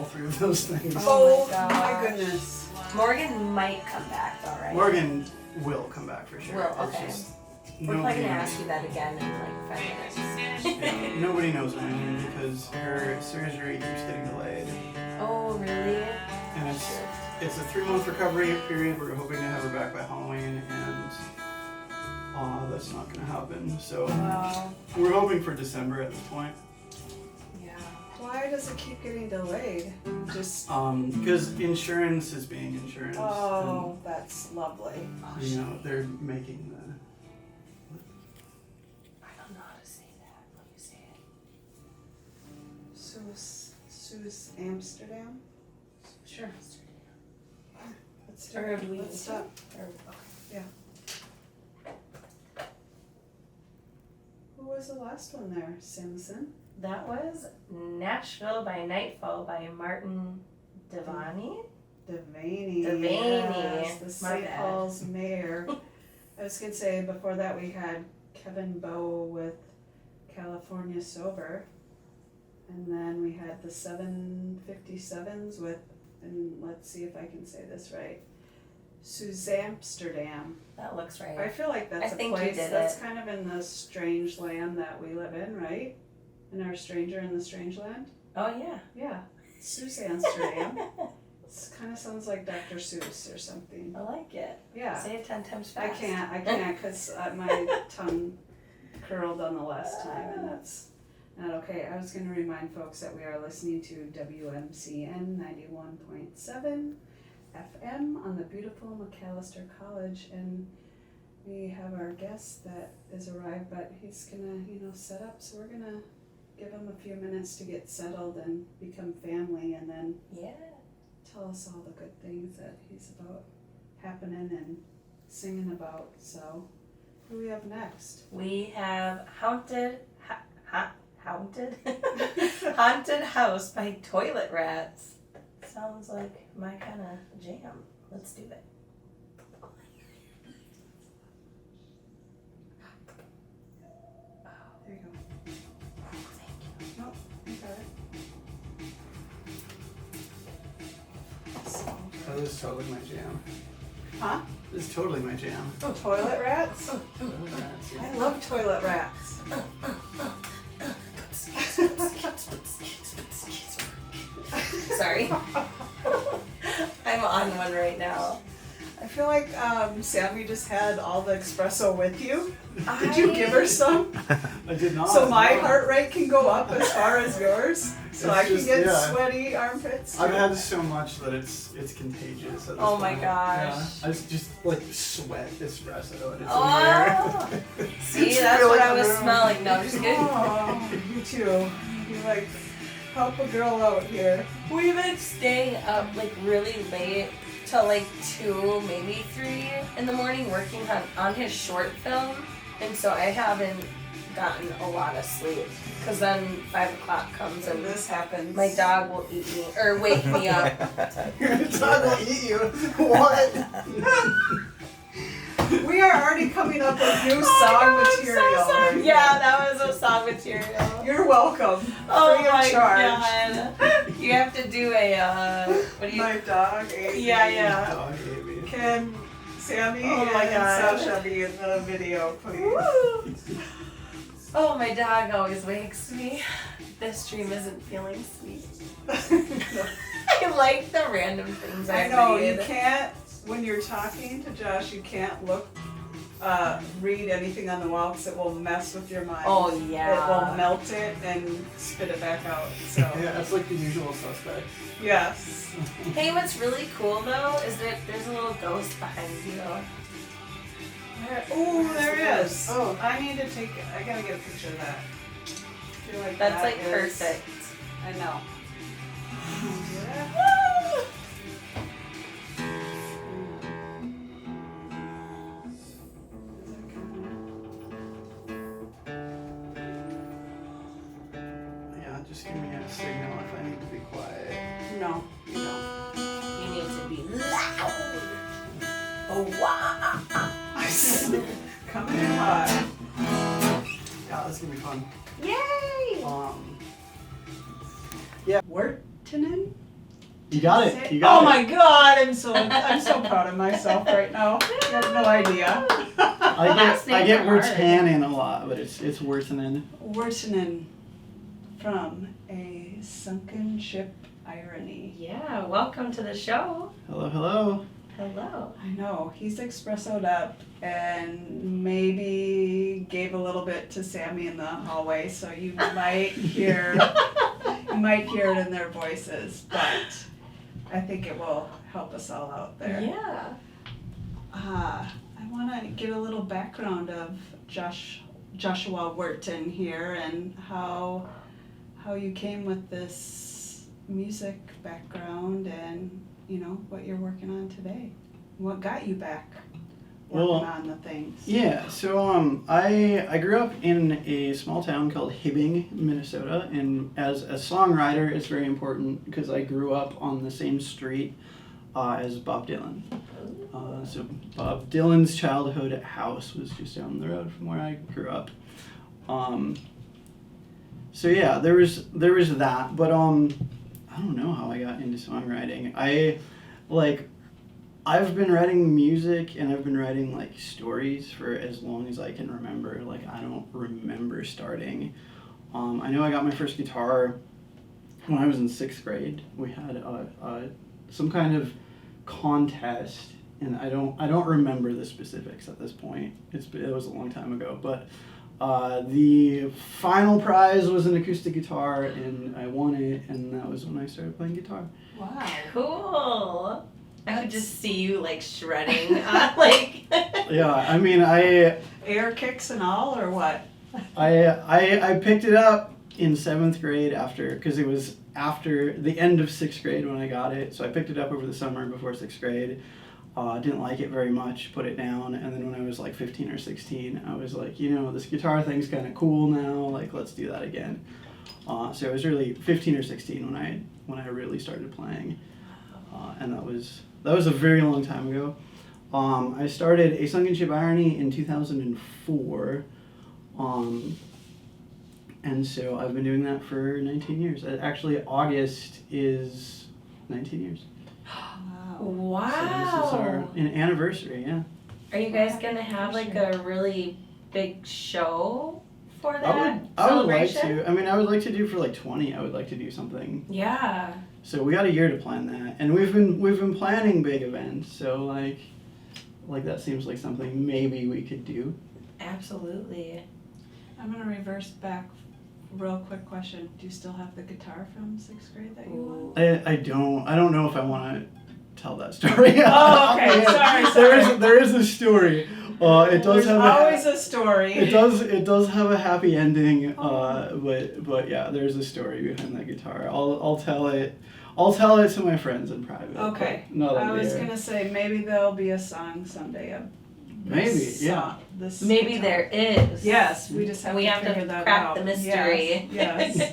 all three of those things. Oh my goodness. Morgan might come back though, right? Morgan will come back for sure. Will, okay. It's just We're probably nobody, gonna ask you that again in like 5 minutes. yeah, nobody knows when because her surgery keeps getting delayed. Oh, really? And it's a 3-month recovery period. We're hoping to have her back by Halloween, and that's not going to happen. So we're hoping for December at this point. Yeah. Why does it keep getting delayed? Just because insurance is being insurance. oh, that's lovely. And, you know, they're making the. I don't know how to say that. Let me say it. Sue's Amsterdam. Sure. Let's do Or it. do we Let's stop. okay. Who was the last one there? Simpson. That was Nashville by Nightfall by Martin Devaney. Devaney. Devaney. Yes, the My St. bad. Paul's mayor. I was going to say, before that we had Kevin Bowe with California Sober. And then we had the 757s with, and let's see if I can say this right, Amsterdam. That looks I right. feel like that's I a think you place did that's it. kind of in the strange land that we live in, right? In our Stranger in the Strange Land? Oh yeah. Yeah, Amsterdam. It kind of sounds like Dr. Seuss or something. I like it. Yeah. Say it 10 times I fast. can't, because my tongue curled on the last time, and that's not okay. I was going to remind folks that we are listening to WMCN 91.7 FM on the beautiful McAllister College, and we have our guest that has arrived, but he's going to, set up, so we're going to give him a few minutes to get settled and become family, and then Yeah. tell us all the good things that he's about happening and singing about. So, who do we have next? We have Haunted Haunted House by Toilet Rats. Sounds like my kind of jam. Let's do it. There you go. Nope, you got it. Oh, this is totally my jam. Huh? This is totally my jam. Toilet rats? I love toilet rats. Sorry. I'm on one right now. I feel like Sammy just had all the espresso with you. Did you give her some? I did not. So my no. heart rate can go up as far as yours? So It's I can just- get yeah. sweaty armpits? I've too? had so much that it's contagious. At this Oh my point. gosh. Yeah. I just like sweat espresso and it's Oh. in here. See, It's that's filling what I the was room. smelling. No, I'm just kidding. Oh, you too. You like help a girl out here. We've been staying up like really late till like 2, maybe 3 in the morning working on his short film, and so I haven't gotten a lot of sleep because then 5 o'clock comes and This happens. my dog will eat me or wake me up. Your dog will eat you. What? We are already coming up with new Oh, song no, I'm so material. sorry. Yeah, that was a song material. You're welcome. Oh Free of my charge. god! You have to do a what do you? My dog ate me. Yeah. Dog ate me. Can Sammy Oh my and God. Sasha be in the video, please? Woo. Oh, my dog always wakes me. This dream isn't feeling sweet. I like the random things I I know, read. you can't, when you're talking to Josh, you can't read anything on the wall because it will mess with your mind. Oh It will yeah. melt it and spit it back out, so. Yeah, that's like the usual suspect. Yes. Hey, what's really cool though is that there's a little ghost behind you. Oh, there is. Oh, I gotta get a picture of that. I feel like That's that like is- perfect. I know. Yeah. Woo! Yeah, just give me a signal if I need to be quiet. No, you don't. You need to be loud. Oh wow! Coming in hot. Yeah, this is gonna be fun. Yay! Yeah. Wirtanen? You got it. You got Oh it. my God! I'm so proud of myself right now. You have no idea. I get hard. Wirtanen a lot, but it's Wirtanen. Wirtanen from a sunken ship irony. Yeah, welcome to the show. Hello, hello. Hello. I know, he's espressoed up and maybe gave a little bit to Sammy in the hallway, so you might hear it in their voices, but I think it will help us all out there. Yeah. I want to get a little background of Joshua Wirtanen here and how you came with this music background and what you're working on today. What got you back working on the things? Yeah, so I grew up in a small town called Hibbing, Minnesota, and as a songwriter, it's very important because I grew up on the same street as Bob Dylan. So Bob Dylan's childhood house was just down the road from where I grew up. So yeah, there was that, but I don't know how I got into songwriting. I've been writing music and I've been writing like stories for as long as I can remember. Like I don't remember starting. I know I got my first guitar when I was in 6th grade. We had some kind of contest, and I don't remember the specifics at this point. It was a long time ago, but the final prize was an acoustic guitar, and I won it, and that was when I started playing guitar. Wow. Cool. I could just see you like shredding, like. Yeah, I mean, I Air kicks and all, or what? I picked it up in 7th grade because it was after the end of 6th grade when I got it. So I picked it up over the summer before 6th grade. Didn't like it very much, put it down, and then when I was like 15 or 16, I was like, this guitar thing's kind of cool now, like let's do that again. So I was really 15 or 16 when I really started playing, and that was a very long time ago. I started a Sunken Ship Irony in 2004, and so I've been doing that for 19 years. Actually, August is 19 years. Wow. So this is our anniversary, yeah. Are you guys gonna have like a really big show for that I would like celebration? to. I mean, I would like to do for like 20. I would like to do something. Yeah. So we got a year to plan that, and we've been planning big events. So like that seems like something maybe we could do. Absolutely. I'm gonna reverse back. Real quick question: do you still have the guitar from 6th grade that you won? I don't know if I want to tell that story. Oh, okay. Sorry. There is a story. It does There's have always a story. It does have a happy ending. But yeah, there's a story behind that guitar. I'll tell it to my friends in private. Okay. Not on I was the air. gonna say maybe there'll be a song someday of Maybe, this yeah. song, this Maybe guitar. there is. Yes, we just have We to have figure to that crack out. the mystery. Yes.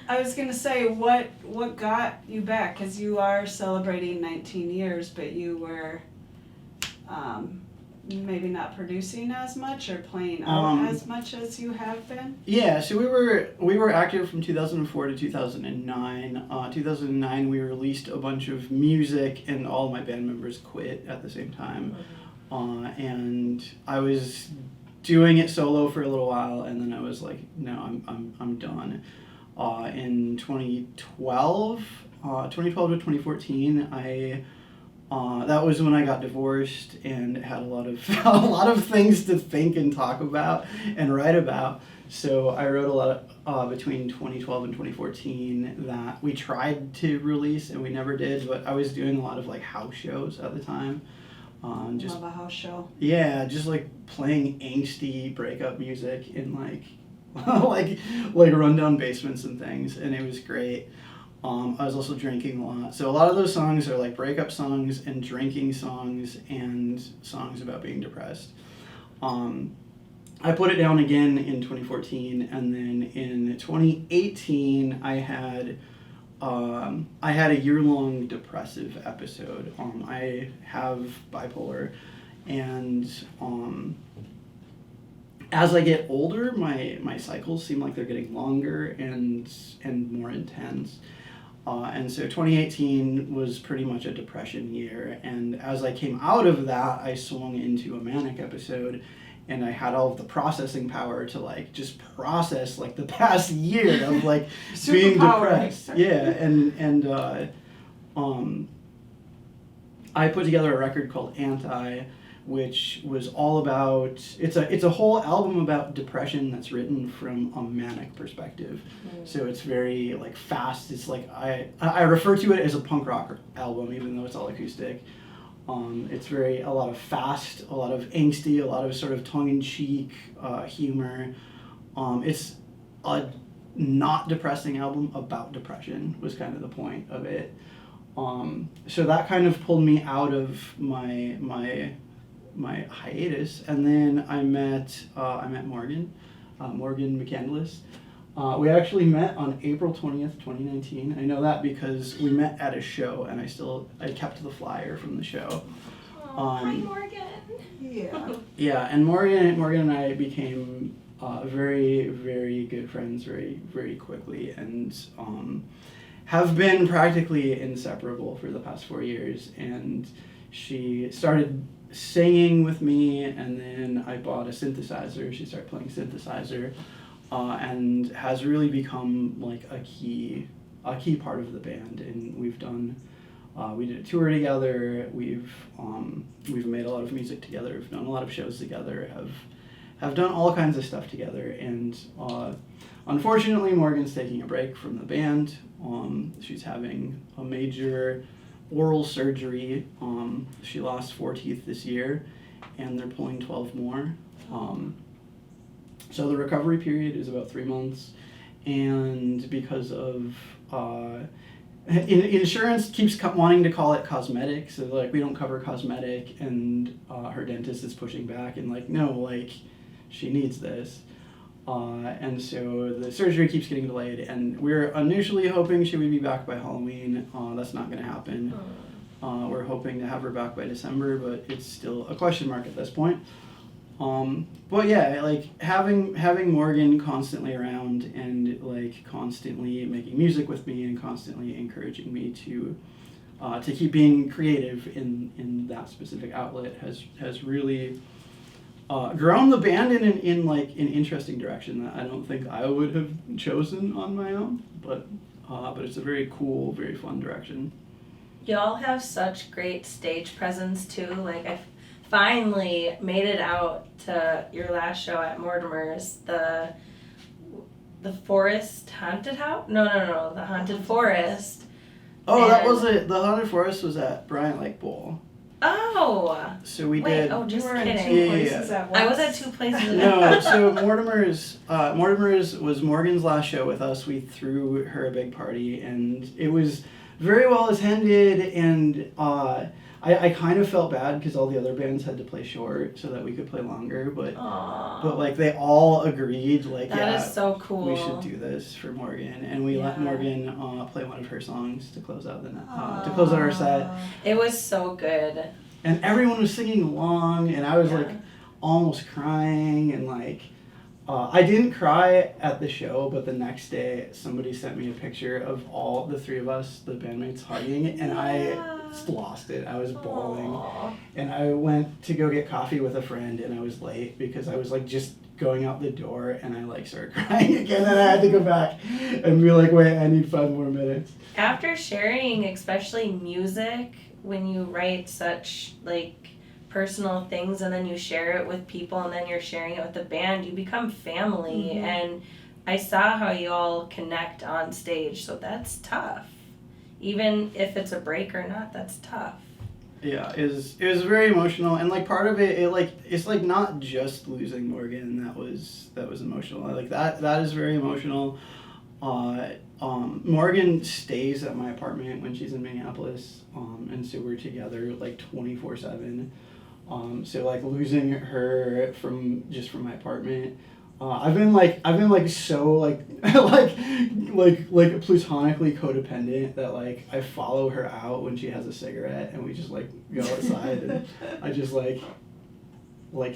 I was gonna say what got you back, because you are celebrating 19 years, but you were maybe not producing as much or playing out as much as you have been. Yeah, so we were active from 2004 to 2009. 2009 we released a bunch of music, and all of my band members quit at the same time. And I was doing it solo for a little while, and then I was like, no, I'm done. In 2012 to 2014, that was when I got divorced and had a lot of things to think and talk about and write about. So I wrote a lot between 2012 and 2014 that we tried to release and we never did. But I was doing a lot of like house shows at the time. Love a house show. Yeah, just like playing angsty breakup music in like like rundown basements and things, and it was great. I was also drinking a lot, so a lot of those songs are like breakup songs and drinking songs and songs about being depressed. I put it down again in 2014, and then in 2018 I had a year-long depressive episode. I have bipolar, and as I get older, my cycles seem like they're getting longer and more intense. And so 2018 was pretty much a depression year. And as I came out of that, I swung into a manic episode. And I had all of the processing power to like just process like the past year of like being depressed. Yeah, and I put together a record called Anti, which was all about it's a whole album about depression that's written from a manic perspective. So it's very like fast. It's like I refer to it as a punk rock album, even though it's all acoustic. It's a lot of fast, a lot of angsty, a lot of sort of tongue-in-cheek humor. It's a not depressing album about depression was kind of the point of it. So that kind of pulled me out of my hiatus, and then I met Morgan McCandless. We actually met on April 20th, 2019. I know that because we met at a show, and I kept the flyer from the show. Hi, Morgan. Yeah. Yeah, and Morgan and I became very, very good friends very, very quickly, and have been practically inseparable for the past 4 years. And she started singing with me, and then I bought a synthesizer. She started playing synthesizer. And has really become like a key part of the band, and we did a tour together. We've made a lot of music together. We've done a lot of shows together. Have done all kinds of stuff together. And unfortunately, Morgan's taking a break from the band. She's having a major oral surgery. She lost 4 teeth this year, and they're pulling 12 more. So the recovery period is about 3 months, and because of insurance keeps wanting to call it cosmetic, so like we don't cover cosmetic, and her dentist is pushing back and like no, like she needs this, and so the surgery keeps getting delayed, and we're initially hoping she would be back by Halloween. That's not going to happen. We're hoping to have her back by December, but it's still a question mark at this point. But yeah, like having Morgan constantly around and like constantly making music with me and constantly encouraging me to keep being creative in that specific outlet has really grown the band in an interesting direction that I don't think I would have chosen on my own, but it's a very cool, very fun direction. Y'all have such great stage presence too. Like I finally made it out to your last show at Mortimer's, the Forest Haunted House? No, the Haunted Forest. Oh, and that was it. The Haunted Forest was at Bryant Lake Bowl. Oh. So we Wait, did. oh, just You were in kidding. two Yeah. places at once. I was at 2 places. No, so Mortimer's was Morgan's last show with us. We threw her a big party, and it was very well attended, and I kind of felt bad because all the other bands had to play short so that we could play longer, but like they all agreed, like That is so cool. we should do this for Morgan, and we let Yeah. Morgan play one of her songs to close out our set, It was so good. and everyone was singing along, and I was Yeah. like almost crying, and like I didn't cry at the show, but the next day somebody sent me a picture of all the 3 of us, the bandmates, hugging, and I just lost it. I was bawling. Aww. And I went to go get coffee with a friend, and I was late because I was like just going out the door, and I like started crying again, and I had to go back and be like, wait, I need 5 more minutes. After sharing, especially music, when you write such like personal things and then you share it with people and then you're sharing it with the band, you become family. Mm-hmm. And I saw how you all connect on stage, so that's tough. Even if it's a break or not, that's tough. Yeah, it was very emotional, and like part of it's like not just losing Morgan that was emotional. Like that is very emotional. Morgan stays at my apartment when she's in Minneapolis, and so we're together like 24/7. So like losing her from my apartment, I've been so like platonically codependent that like I follow her out when she has a cigarette, and we just like go outside and I just like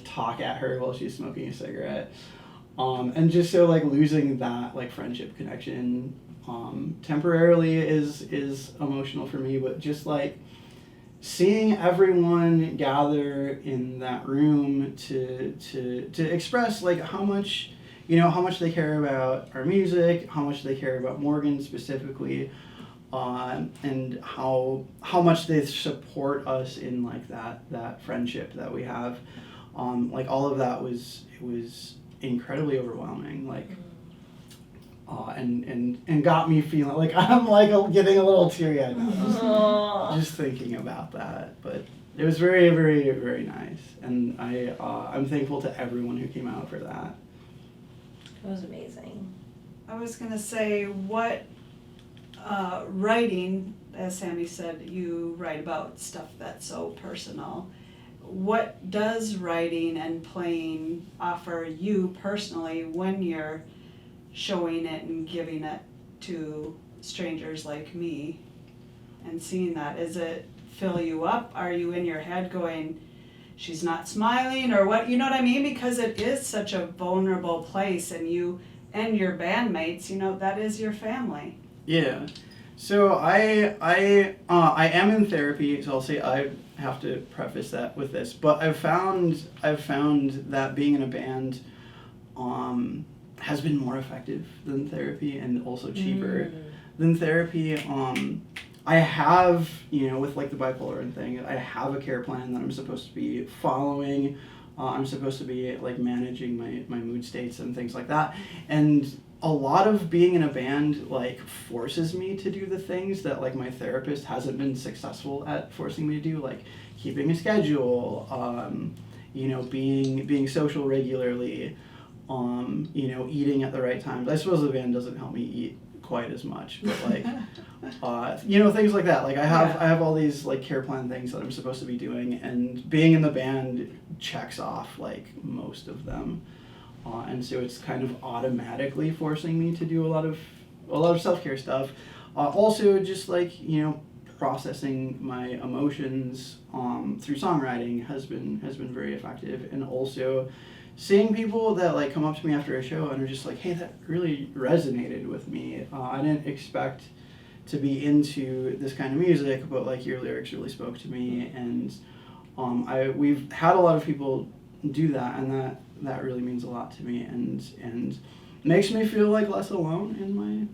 talk at her while she's smoking a cigarette, and just so like losing that like friendship connection temporarily is emotional for me, but just like seeing everyone gather in that room to express like how much they care about our music, how much they care about Morgan specifically, and how much they support us in like that friendship that we have. Like all of that was incredibly overwhelming. Like. And got me feeling like I'm like getting a little teary-eyed now just thinking about that. But it was very, very, very nice, and I'm thankful to everyone who came out for that. It was amazing. I was gonna say, what writing, as Sammy said, you write about stuff that's so personal. What does writing and playing offer you personally when you're showing it and giving it to strangers like me and seeing that? Is it fill you up? Are you in your head going, she's not smiling, or what? You know what I mean? Because it is such a vulnerable place, and you and your bandmates, that is your family. Yeah. So I am in therapy, so I'll say I have to preface that with this, but I've found that being in a band has been more effective than therapy, and also cheaper than therapy. I have, with like the bipolar and thing, I have a care plan that I'm supposed to be following. I'm supposed to be like managing my mood states and things like that. And a lot of being in a band like forces me to do the things that like my therapist hasn't been successful at forcing me to do, like keeping a schedule, being social regularly, eating at the right times. I suppose the band doesn't help me eat quite as much, but like, things like that. Like I have all these like care plan things that I'm supposed to be doing, and being in the band checks off like most of them, and so it's kind of automatically forcing me to do a lot of self-care stuff. Also, just like processing my emotions through songwriting has been very effective, and also seeing people that like come up to me after a show and are just like, hey, that really resonated with me. I didn't expect to be into this kind of music, but like your lyrics really spoke to me, and we've had a lot of people do that, and that really means a lot to me, and makes me feel like less alone in my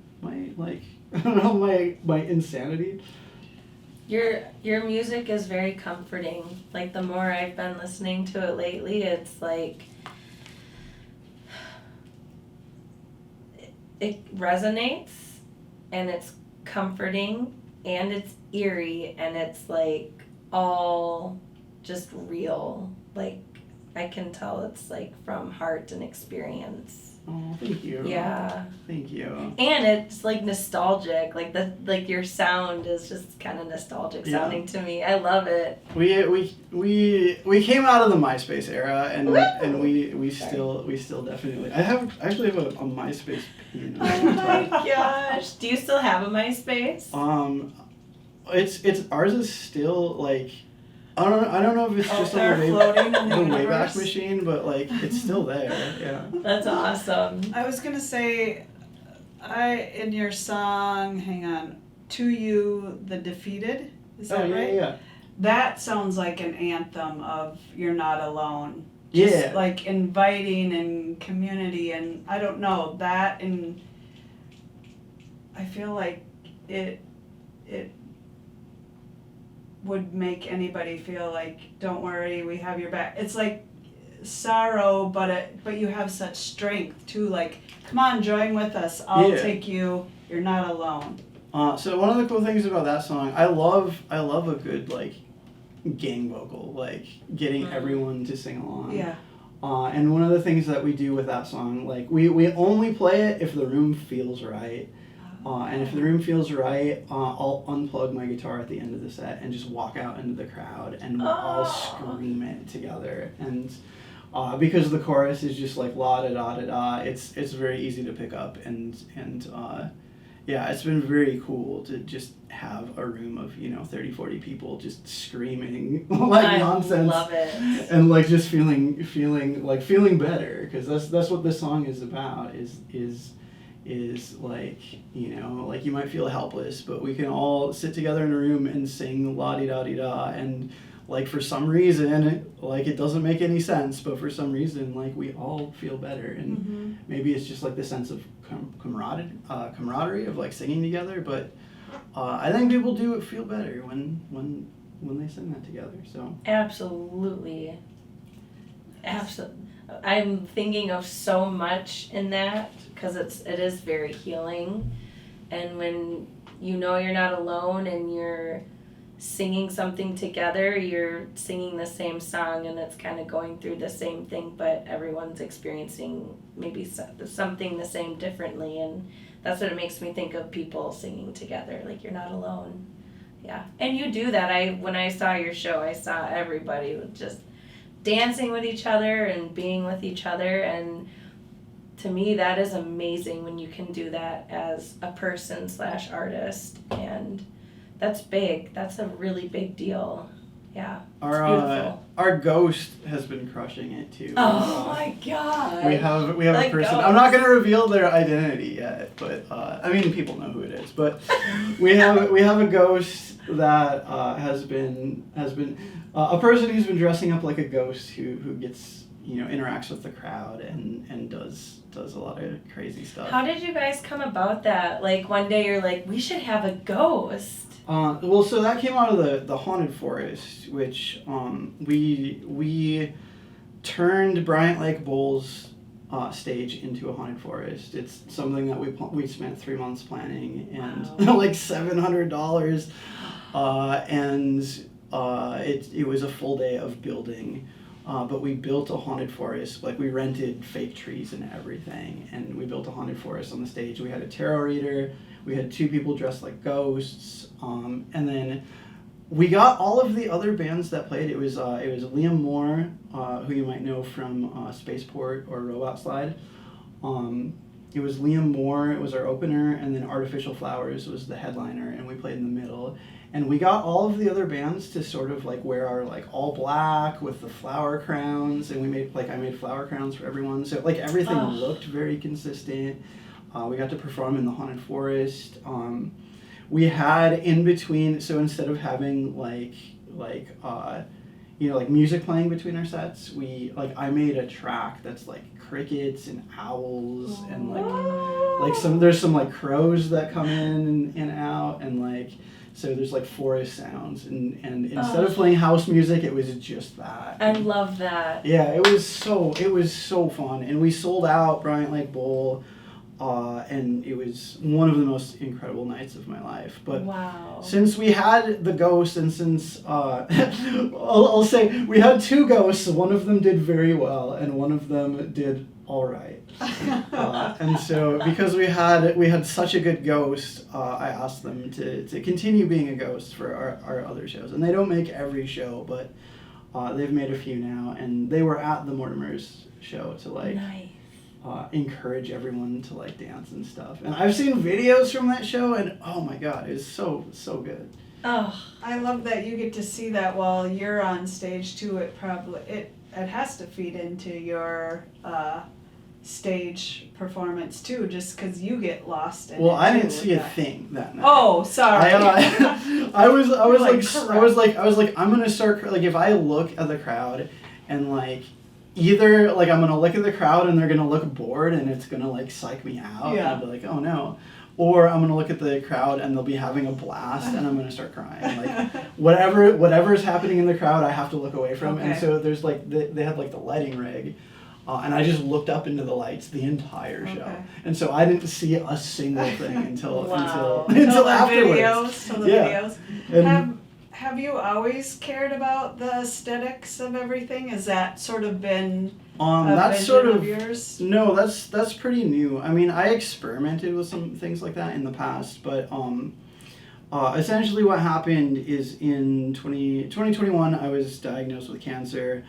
like I don't know, my insanity. Your music is very comforting. Like the more I've been listening to it lately, it's like it resonates, and it's comforting, and it's eerie, and it's like all just real. Like I can tell it's like from heart and experience. Oh, thank you. Yeah. Thank you. And it's like nostalgic. Like your sound is just kind of nostalgic sounding to me. I love it. We came out of the MySpace era, and we still definitely. I actually have a MySpace pin. Oh my gosh! Do you still have a MySpace? It's ours is still like. I don't know if it's just on the Wayback Machine, but like it's still there. Yeah. That's awesome. I was gonna say, in your song, hang on, To You, The Defeated, is that right? Yeah. That sounds like an anthem of you're not alone. Yeah. Like inviting and community, and I don't know, that, and I feel like it would make anybody feel like, don't worry, we have your back. It's like sorrow, but you have such strength too. Like, come on, join with us. I'll take you. You're not alone. So one of the cool things about that song, I love a good like gang vocal, like getting everyone to sing along. Yeah. And one of the things that we do with that song, like we only play it if the room feels right. And if the room feels right, I'll unplug my guitar at the end of the set and just walk out into the crowd, and we'll all scream it together. And because the chorus is just like la da da da da, it's very easy to pick up, and yeah, it's been very cool to just have a room of 30-40 people just screaming like nonsense. I love it. And like just feeling better, because that's what this song is about, is is like, you know, like you might feel helpless, but we can all sit together in a room and sing la-di-da-di-da, and like for some reason, like it doesn't make any sense, but for some reason, like we all feel better, and maybe it's just like the sense of camaraderie of like singing together, but I think people do feel better when they sing that together, so. Absolutely. I'm thinking of so much in that, because it is very healing, and when you know you're not alone and you're singing something together, you're singing the same song and it's kind of going through the same thing, but everyone's experiencing maybe something the same differently, and that's what it makes me think of people singing together, like you're not alone. Yeah, and you do that. When I saw your show, I saw everybody just dancing with each other and being with each other, and to me that is amazing when you can do that as a person / artist, and that's big. That's a really big deal. Yeah, it's beautiful. Our ghost has been crushing it too. Oh my god. We have a person. Ghost. I'm not gonna reveal their identity yet, but I mean people know who it is. But we have a ghost that has been a person who's been dressing up like a ghost who gets, you know, interacts with the crowd and does a lot of crazy stuff. How did you guys come about that? Like one day you're like, we should have a ghost. Well, so that came out of the Haunted Forest, which we turned Bryant Lake Bowl's stage into a haunted forest. It's something that we spent 3 months planning, and wow. like $700, and it was a full day of building. But we built a haunted forest. Like we rented fake trees and everything, and we built a haunted forest on the stage. We had a tarot reader. We had 2 people dressed like ghosts, and then we got all of the other bands that played. It was Liam Moore, who you might know from Spaceport or Robot Slide. It was Liam Moore. It was our opener, and then Artificial Flowers was the headliner, and we played in the middle. And we got all of the other bands to sort of like wear our like all black with the flower crowns, and I made flower crowns for everyone. So like everything looked very consistent. We got to perform in the Haunted Forest. We had in between, so instead of having like music playing between our sets, I made a track that's like crickets and owls and there's some like crows that come in and out, and like so there's like forest sounds, and instead of playing house music, it was just that. I love that. Yeah, it was so fun, and we sold out Bryant Lake Bowl. And it was one of the most incredible nights of my life. But wow. Since we had the ghost, and since I'll say we had 2 ghosts, one of them did very well, and one of them did all right. And so because we had such a good ghost, I asked them to continue being a ghost for our other shows. And they don't make every show, but they've made a few now, and they were at the Mortimer's show to like. Nice. Encourage everyone to like dance and stuff. And I've seen videos from that show, and oh my god, it's so good. Oh, I love that you get to see that while you're on stage too. It has to feed into your stage performance too, just because you get lost in it. Well, I didn't see a thing that night. Oh, sorry. I was like I'm gonna start like if I look at the crowd and like. Either like I'm gonna look at the crowd and they're gonna look bored and it's gonna like psych me out, and I'll be like, oh no, or I'm gonna look at the crowd and they'll be having a blast and I'm gonna start crying. Like whatever's happening in the crowd, I have to look away from. Okay. And so there's like they had like the lighting rig, and I just looked up into the lights the entire show, and so I didn't see a single thing until afterwards. Videos. Have you always cared about the aesthetics of everything? Has that sort of been that's sort of yours? No, that's pretty new. I mean, I experimented with some things like that in the past, but essentially what happened is in 2021 I was diagnosed with cancer.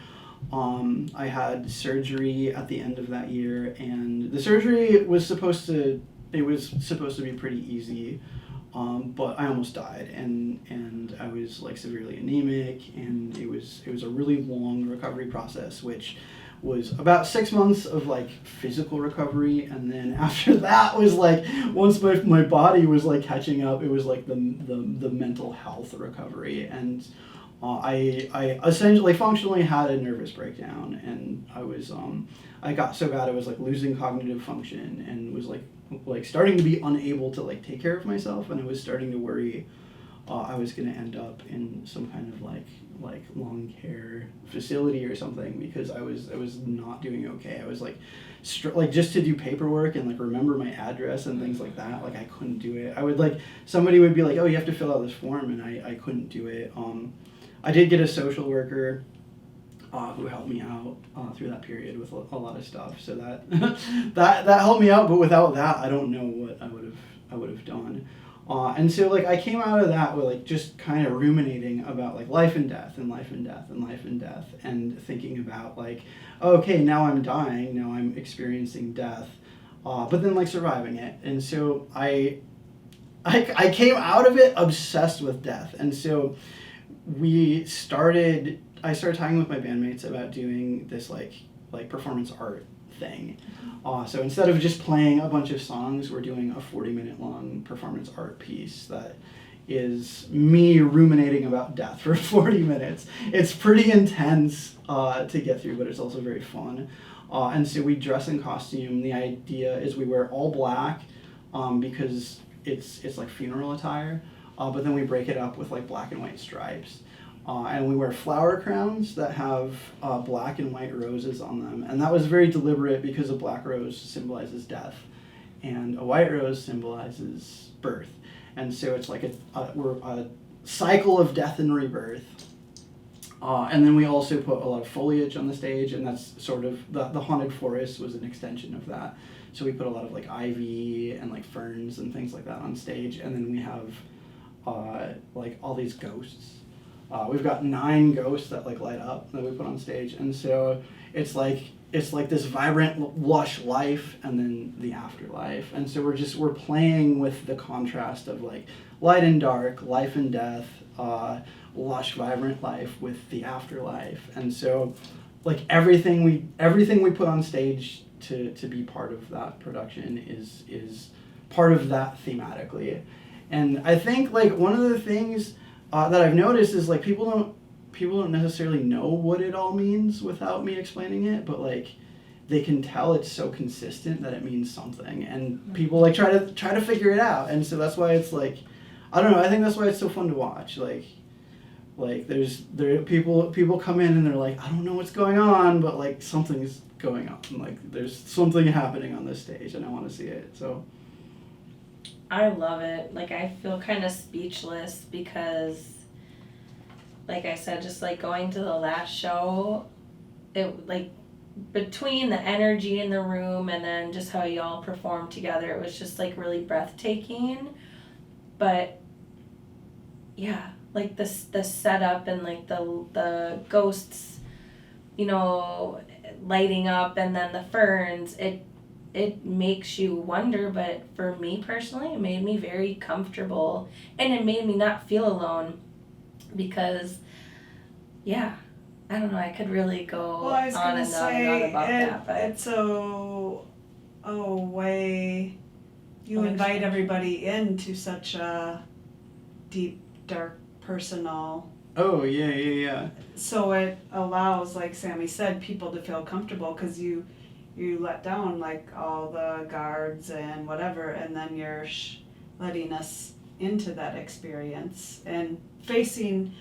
I had surgery at the end of that year, and the surgery was supposed to be pretty easy. But I almost died, and I was like severely anemic, and it was a really long recovery process, which was about 6 months of like physical recovery, and then after that was like once my body was like catching up, it was like the mental health recovery. And I essentially functionally had a nervous breakdown, and I got so bad I was like losing cognitive function and was like starting to be unable to like take care of myself, and I was starting to worry I was going to end up in some kind of like long care facility or something, because I was not doing okay. I was like like just to do paperwork and like remember my address and things like that, like I couldn't do it. I would like somebody would be like, oh, you have to fill out this form, and I couldn't do it. I did get a social worker who helped me out through that period with a lot of stuff, so that that helped me out. But without that, I don't know what I would have done. And so like I came out of that with like just kind of ruminating about like life and death and life and death and life and death, and thinking about like, okay, now I'm dying, now I'm experiencing death, but then like surviving it. And so I came out of it obsessed with death. And so I started talking with my bandmates about doing this like performance art thing. So instead of just playing a bunch of songs, we're doing a 40-minute long performance art piece that is me ruminating about death for 40 minutes. It's pretty intense to get through, but it's also very fun. And so we dress in costume. The idea is we wear all black because it's like funeral attire, but then we break it up with like black and white stripes. And we wear flower crowns that have black and white roses on them. And that was very deliberate because a black rose symbolizes death and a white rose symbolizes birth. And so it's like a cycle of death and rebirth. And then we also put a lot of foliage on the stage, and that's sort of, the haunted forest was an extension of that. So we put a lot of like ivy and like ferns and things like that on stage. And then we have like all these ghosts. We've got 9 ghosts that like light up that we put on stage, and so it's like this vibrant, lush life, and then the afterlife. And so we're playing with the contrast of like light and dark, life and death, lush, vibrant life with the afterlife. And so like everything we put on stage to be part of that production is part of that thematically. And I think like one of the things that I've noticed is like people don't necessarily know what it all means without me explaining it, but like they can tell it's so consistent that it means something, and people like try to figure it out. And so that's why it's like, I don't know, I think that's why it's so fun to watch. Like people come in and they're like, I don't know what's going on, but like something's going on, like there's something happening on this stage and I want to see it. So I love it. Like, I feel kind of speechless because, like I said, just like going to the last show, it like between the energy in the room and then just how y'all performed together, it was just like really breathtaking. But yeah, like the setup and like the ghosts, you know, lighting up, and then the ferns, it makes you wonder. But for me personally, it made me very comfortable, and it made me not feel alone, because yeah, I don't know, I could really go I was on gonna and say, on about that, but it's a way you Oh, invite exchange. everybody into such a deep, dark, personal. oh yeah. So it allows, like Sammy said, people to feel comfortable, because you let down like all the guards and whatever, and then you're letting us into that experience and facing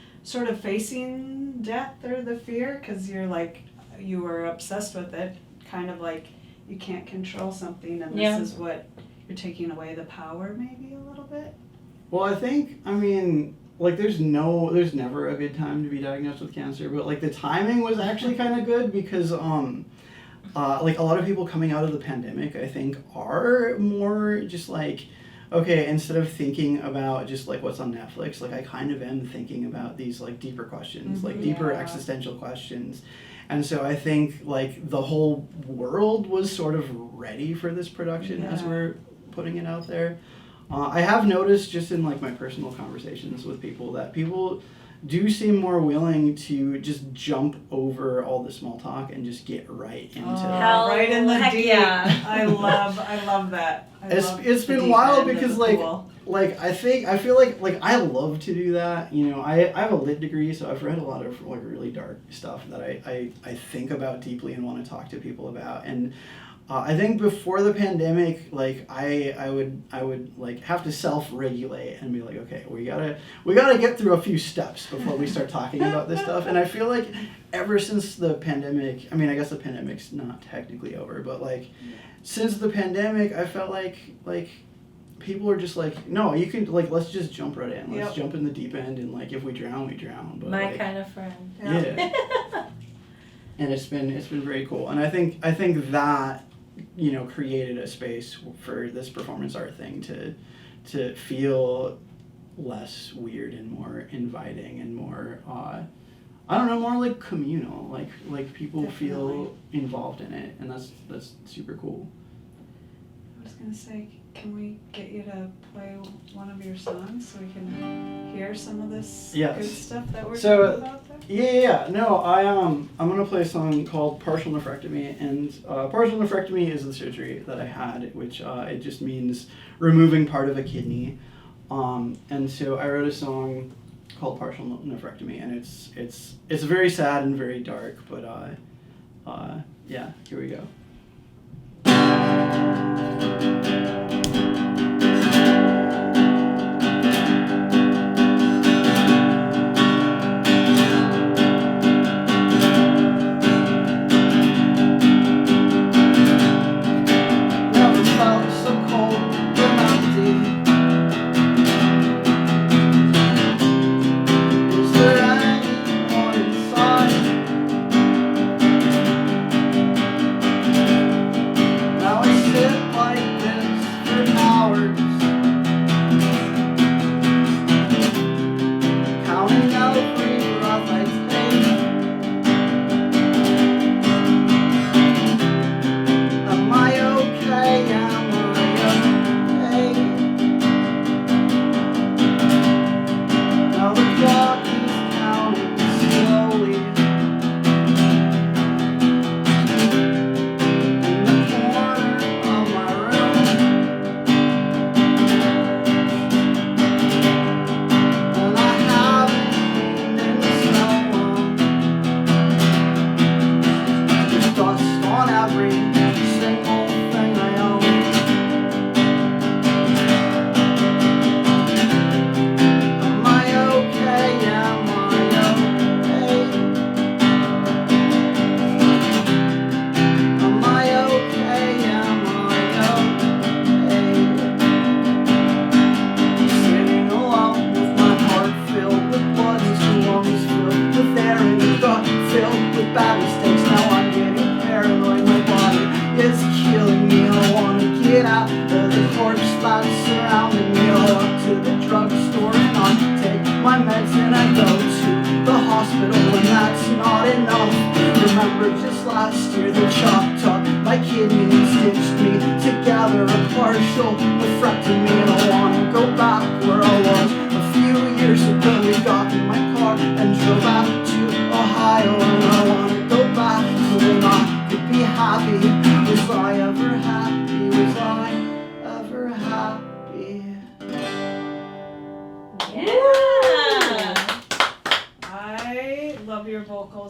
death or the fear, because you're like, you were obsessed with it, kind of like you can't control something, and Yeah. this is what you're taking away the power, maybe a little bit. Well, I mean, like there's never a good time to be diagnosed with cancer, but like the timing was actually kind of good, because like a lot of people coming out of the pandemic, I think, are more just like, okay, instead of thinking about just like what's on Netflix, like I kind of am thinking about these like deeper questions, like deeper Yeah. existential questions. And so I think like the whole world was sort of ready for this production as Yeah. we're putting it out there. I have noticed just in like my personal conversations with people that people do seem more willing to just jump over all the small talk and just get right into Hell, right in the heck deep. yeah. I love that. It's been wild because like I feel like I love to do that. You know, I have a lit degree, so I've read a lot of like really dark stuff that I think about deeply and want to talk to people about. And I think before the pandemic, like I would like have to self-regulate and be like, okay, we gotta get through a few steps before we start talking about this stuff. And I feel like ever since the pandemic, I mean, I guess the pandemic's not technically over, but like since the pandemic, I felt like people are just like, no, you can, like, let's just jump right in. Let's jump in the deep end, and like if we drown, we drown. But My like, kind of friend. yeah. And it's been very cool. And I think that, you know, created a space for this performance art thing to feel less weird and more inviting and more I don't know, more like communal, like people Definitely. feel involved in it, and that's super cool. I was gonna say, can we get you to play one of your songs so we can hear some of this Yes. good stuff that we're So, talking about there? Yeah. No, I'm gonna play a song called Partial Nephrectomy, and partial nephrectomy is the surgery that I had, which it just means removing part of a kidney, and so I wrote a song called Partial Nephrectomy, and it's very sad and very dark, but yeah, here we go.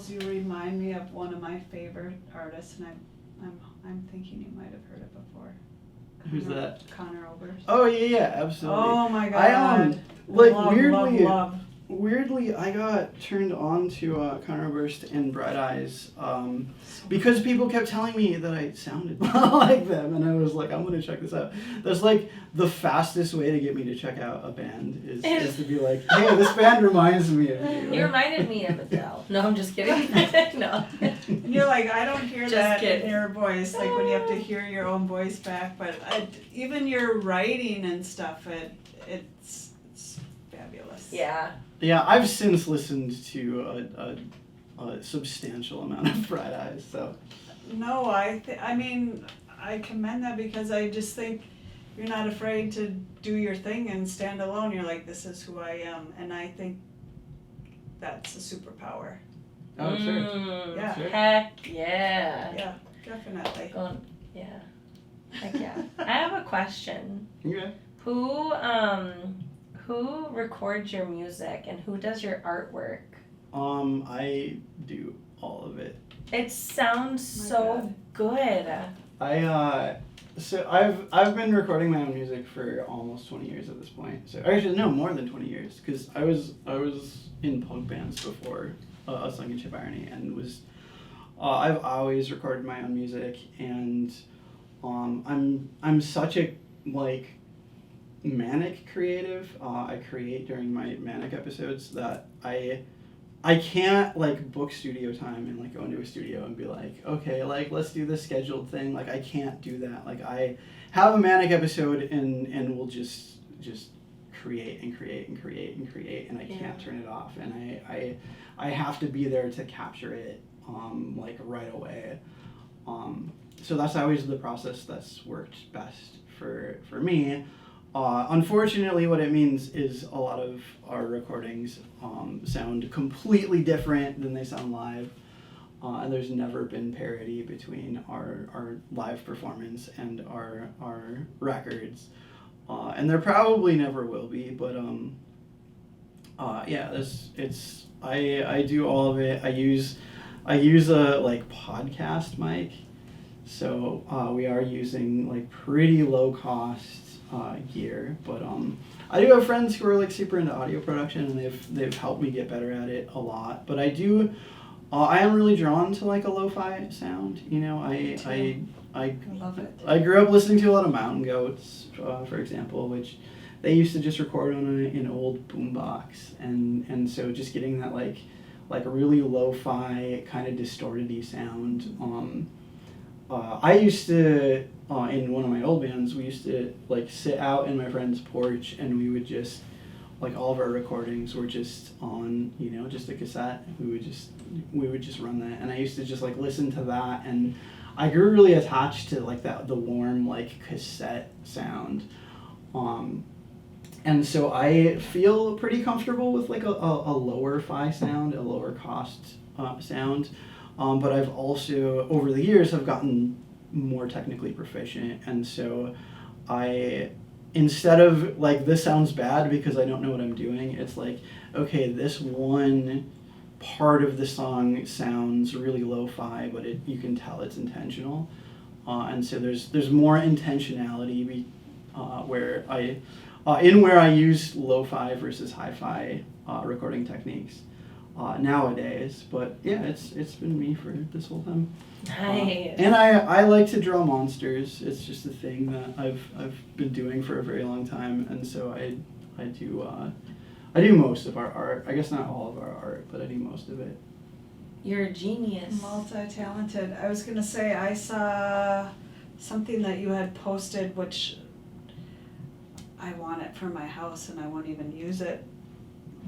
You remind me of one of my favorite artists, and I'm thinking you might have heard it before. Who's that? Connor Oberst. Oh yeah, absolutely. Oh my god. I like love, love. Weirdly, I got turned on to Connor Oberst and Bright Eyes because people kept telling me that I sounded like them, and I was like, I'm gonna check this out. That's like the fastest way to get me to check out a band is to be like, hey, this band reminds me of you. You reminded me of Adele. No, I'm just kidding. No. And you're like, I don't hear Just that kidding. in your voice, like when you have to hear your own voice back. But even your writing and stuff, it's fabulous. Yeah. Yeah, I've since listened to a substantial amount of Bright Eyes, so. No, I mean, I commend that because I just think you're not afraid to do your thing and stand alone. You're like, this is who I am. And I think that's a superpower. Oh, sure. Yeah. Sure. Heck yeah. Yeah, definitely. Yeah. Heck yeah. I have a question. Okay. Who records your music and who does your artwork? I do all of it. It sounds My so good. So I've been recording my own music for almost 20 years at this point. So actually, no, more than 20 years, because I was in punk bands before Sunken Irony, and was I've always recorded my own music, and I'm such a like manic creative. I create during my manic episodes that I can't like book studio time and like go into a studio and be like, okay, like let's do this scheduled thing. Like I can't do that. Like I have a manic episode and we'll just create and create and create and create, and I can't turn it off, and I have to be there to capture it like right away. So that's always the process that's worked best for me. Unfortunately, what it means is a lot of our recordings sound completely different than they sound live, and there's never been parity between our live performance and our records, and there probably never will be. But yeah, I do all of it. I use a like podcast mic, so we are using like pretty low cost gear, but I do have friends who are like super into audio production, and they've helped me get better at it a lot. But I am really drawn to like a lo-fi sound. You know, I love it. I grew up listening to a lot of Mountain Goats, for example, which they used to just record on an old boombox, and so just getting that like a really lo-fi kind of distorted-y sound. I used to, in one of my old bands, we used to like sit out in my friend's porch, and we would just, like all of our recordings were just on, you know, just a cassette. We would just run that, and I used to just like listen to that, and I grew really attached to like the warm like cassette sound. And so I feel pretty comfortable with like a lower fi sound, a lower cost sound. But I've also, over the years, have gotten more technically proficient, and so instead of like, this sounds bad because I don't know what I'm doing, it's like, okay, this one part of the song sounds really lo-fi, but you can tell it's intentional, and so there's more intentionality where I use lo-fi versus hi-fi recording techniques. Nowadays, but yeah, it's been me for this whole time. Nice. And I like to draw monsters. It's just a thing that I've been doing for a very long time, and so I do most of our art. I guess not all of our art, but I do most of it. You're a genius. Multi-talented. I was gonna say, I saw something that you had posted, which I want it for my house, and I won't even use it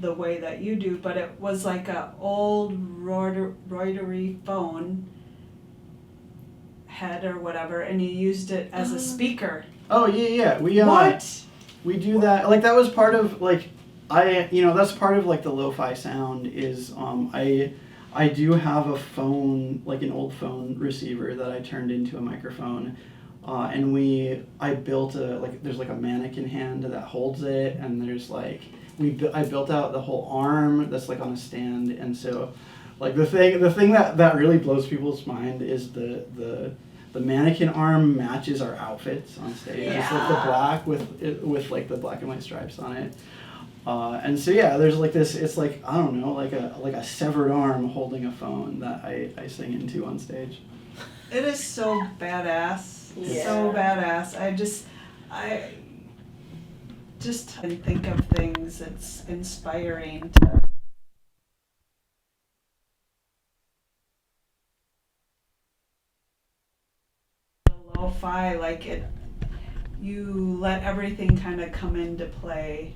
the way that you do, but it was like a old rotary phone head or whatever, and you used it as a speaker. Oh yeah. We do that. Like that was part of like that's part of like the lo-fi sound is I do have a phone, like an old phone receiver that I turned into a microphone. And I built there's like a mannequin hand that holds it, and there's like I built out the whole arm that's like on a stand, and so like the thing that really blows people's mind is the mannequin arm matches our outfits on stage. Yeah. It's like the black with like the black and white stripes on it. And so yeah, there's like this. It's like, I don't know, like a severed arm holding a phone that I sing into on stage. It is so badass. Yeah. So badass. I just think of things. It's inspiring to lo-fi, like you let everything kind of come into play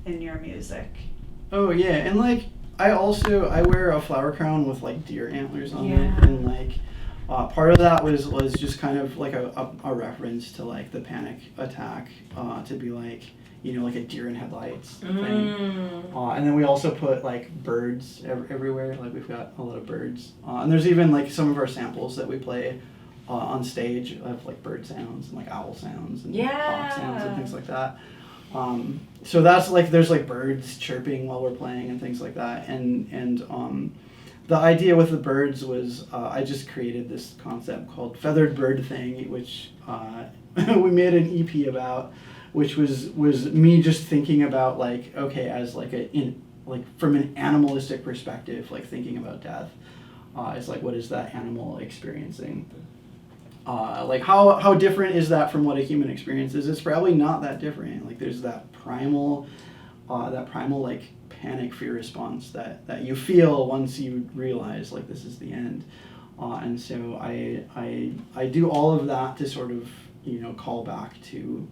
in your music. Oh yeah, and like I wear a flower crown with like deer antlers on Yeah. it, and like part of that was just kind of like a reference to like the panic attack, to be like, like a deer in headlights thing. And then we also put like birds everywhere. Like we've got a lot of birds. And there's even like some of our samples that we play on stage of like bird sounds and like owl sounds and hawk sounds and things like that. So that's like, there's like birds chirping while we're playing and things like that. And the idea with the birds was I just created this concept called Feathered Bird Thing, which we made an EP about, which was me just thinking about like, okay, as like from an animalistic perspective, like thinking about death. It's like, what is that animal experiencing? Like how different is that from what a human experiences? It's probably not that different. Like there's that primal like panic fear response that you feel once you realize like this is the end. And so I do all of that to sort of call back to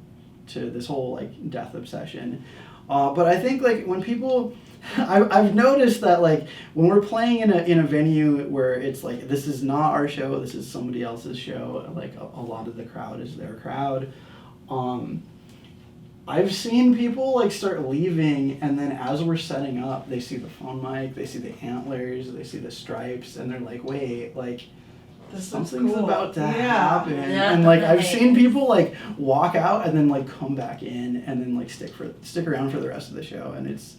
this whole like death obsession. But I think like when people, I've noticed that like when we're playing in a venue where it's like this is not our show, this is somebody else's show, like a lot of the crowd is their crowd. I've seen people like start leaving, and then as we're setting up, they see the phone mic, they see the antlers, they see the stripes, and they're like, wait, like something's cool. About to happen. Yeah, and like I've seen people like walk out and then like come back in and then like stick around for the rest of the show, and it's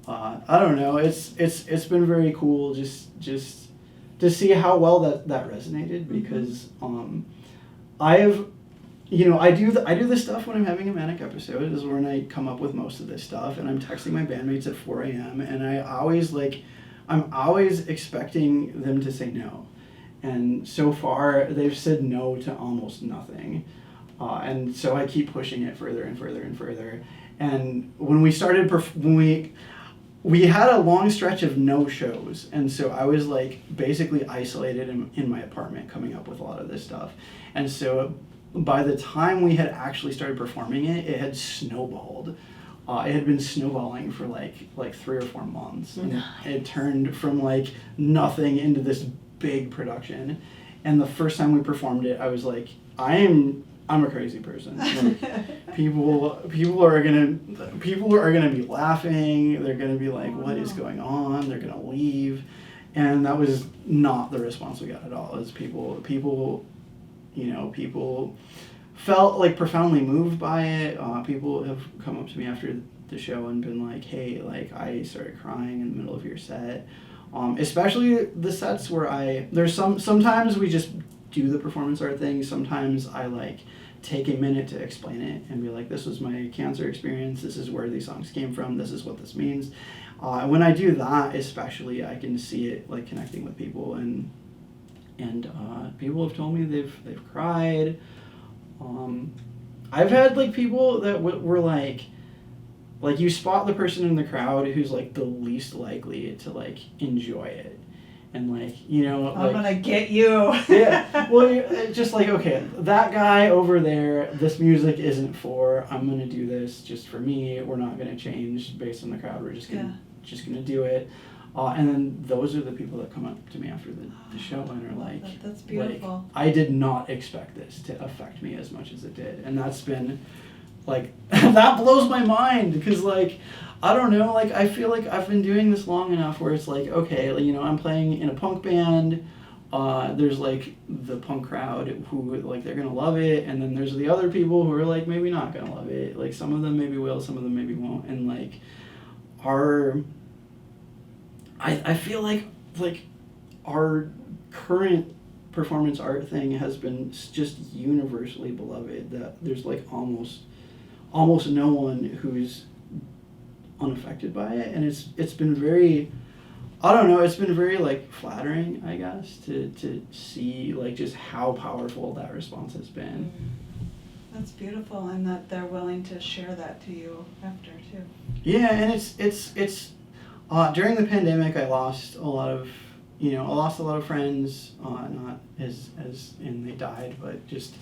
I don't know, it's been very cool just to see how well that resonated, because I do this stuff when I'm having a manic episode, is when I come up with most of this stuff, and I'm texting my bandmates at 4 a.m. and I'm always expecting them to say no. And so far, they've said no to almost nothing. And so I keep pushing it further and further and further. And when we started, we had a long stretch of no shows. And so I was like basically isolated in my apartment coming up with a lot of this stuff. And so by the time we had actually started performing it had snowballed. It had been snowballing for like 3 or 4 months. And it turned from like nothing into this big production. And the first time we performed it, I was like, I'm a crazy person. Like, people are gonna be laughing. They're gonna be like, what is going on? They're gonna leave. And that was not the response we got at all. It was people felt like profoundly moved by it. People have come up to me after the show and been like, hey, like I started crying in the middle of your set. Especially the sets where sometimes we just do the performance art thing. Sometimes I like take a minute to explain it and be like, this was my cancer experience. This is where these songs came from. This is what this means. When I do that, especially, I can see it like connecting with people, and people have told me they've cried. I've had like people that were like you spot the person in the crowd who's like the least likely to like enjoy it, and like I'm gonna get you. Yeah, well, just like, okay, that guy over there, this music isn't for. I'm gonna do this just for me. We're not gonna change based on the crowd. We're just gonna do it. And then those are the people that come up to me after the show and are like, that's beautiful. Like, I did not expect this to affect me as much as it did. And that's been, like, that blows my mind, because, like, I don't know, like, I feel like I've been doing this long enough where it's like, okay, I'm playing in a punk band, there's, like, the punk crowd who, like, they're gonna love it, and then there's the other people who are, like, maybe not gonna love it. Like, some of them maybe will, some of them maybe won't, and, like, I feel like our current performance art thing has been just universally beloved, that there's like almost no one who's unaffected by it, and it's been very, I don't know, it's been very like flattering, I guess, to see like just how powerful that response has been. That's beautiful, and that they're willing to share that to you after too. Yeah, and it's during the pandemic, I lost a lot of friends, not as in they died, but just,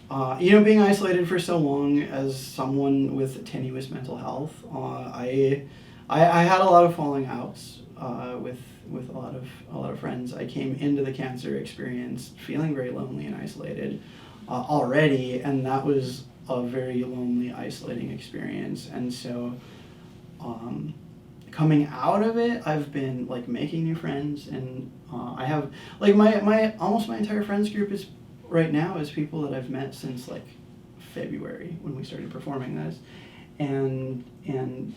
being isolated for so long as someone with tenuous mental health, I had a lot of falling outs, with a lot of friends. I came into the cancer experience feeling very lonely and isolated, already, and that was a very lonely, isolating experience. And so coming out of it, I've been like making new friends, and I have like my almost my entire friends group is right now is people that I've met since like February when we started performing this, and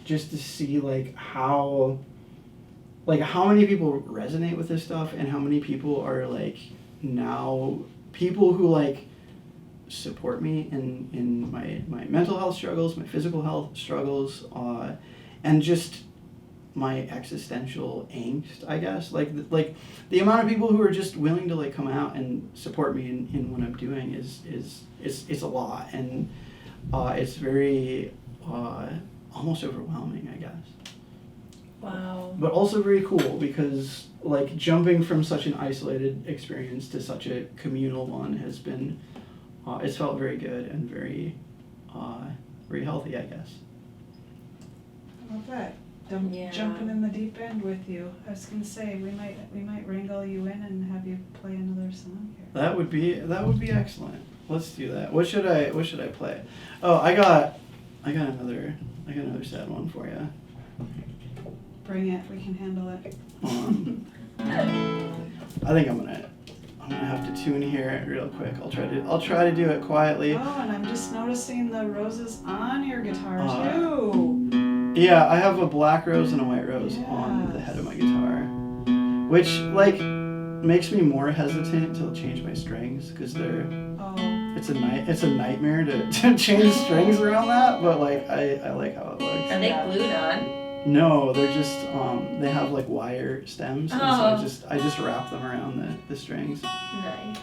just to see like how many people resonate with this stuff, and how many people are like now people who like support me in my mental health struggles, my physical health struggles, and just my existential angst, I guess. Like the amount of people who are just willing to like come out and support me in what I'm doing is a lot, and it's very almost overwhelming, I guess. Wow. But also very cool, because like jumping from such an isolated experience to such a communal one has been it's felt very good and very healthy, I guess. I love that. Yeah. Jumping in the deep end with you. I was gonna say we might wrangle you in and have you play another song here. That would be excellent. Let's do that. What should I play? Oh, I got another sad one for you. Bring it. We can handle it. I think I'm gonna have to tune here real quick. I'll try to do it quietly. Oh, and I'm just noticing the roses on your guitar too. Yeah, I have a black rose and a white rose on the head of my guitar, which like makes me more hesitant to change my strings, because it's a nightmare to change strings around that. But like I like how it looks. Are they glued on? No, they're just they have like wire stems, and so I just wrap them around the strings. Nice.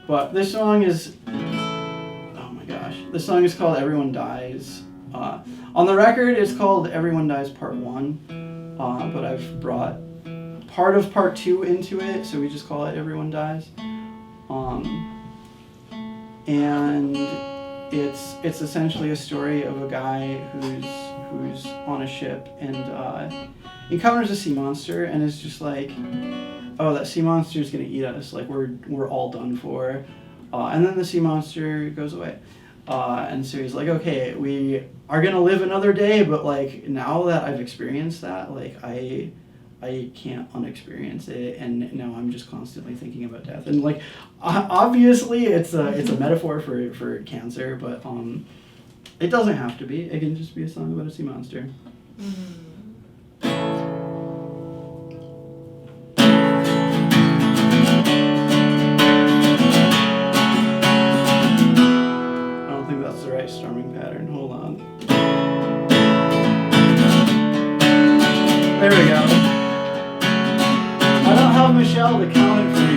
But this song is, oh my gosh, this song is called Everyone Dies. On the record, it's called Everyone Dies Part 1, but I've brought part of Part 2 into it, so we just call it Everyone Dies. And it's essentially a story of a guy who's on a ship and encounters a sea monster, and is just like, oh, that sea monster is gonna eat us, like we're all done for. And then the sea monster goes away. And so he's like, okay, we are gonna live another day, but like now that I've experienced that, like I can't unexperience it, and now I'm just constantly thinking about death. And like obviously it's a metaphor for cancer, but it doesn't have to be. It can just be a song about a sea monster. Strumming pattern. Hold on. There we go. I don't have Michelle to count it for me.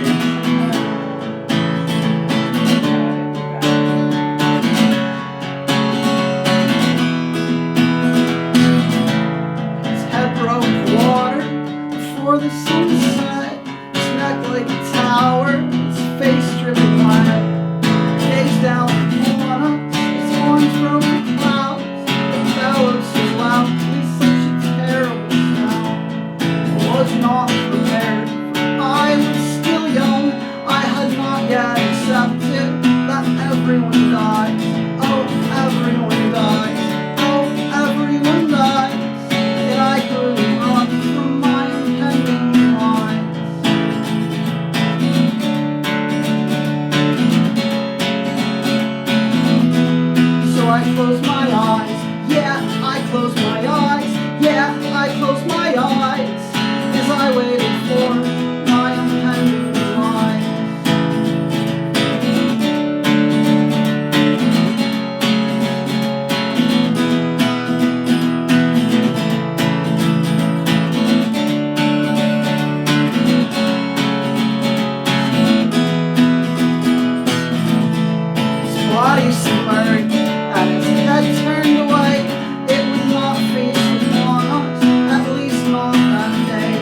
His head broke water before the sunset. His neck like a tower. His face dripping wet. Gazed down the corner. From the clouds, the bellows so loudly, such a terrible sound. I was not prepared, for I was still young. I had not yet accepted that everyone dies. Oh, everyone dies. Oh, everyone dies. And I couldn't run from my impending demise. I close my eyes, yeah, I close my eyes, yeah, I close my eyes, as I waited for my impending demise. His body submerged, head turned away, it would not face upon us, at least not that day.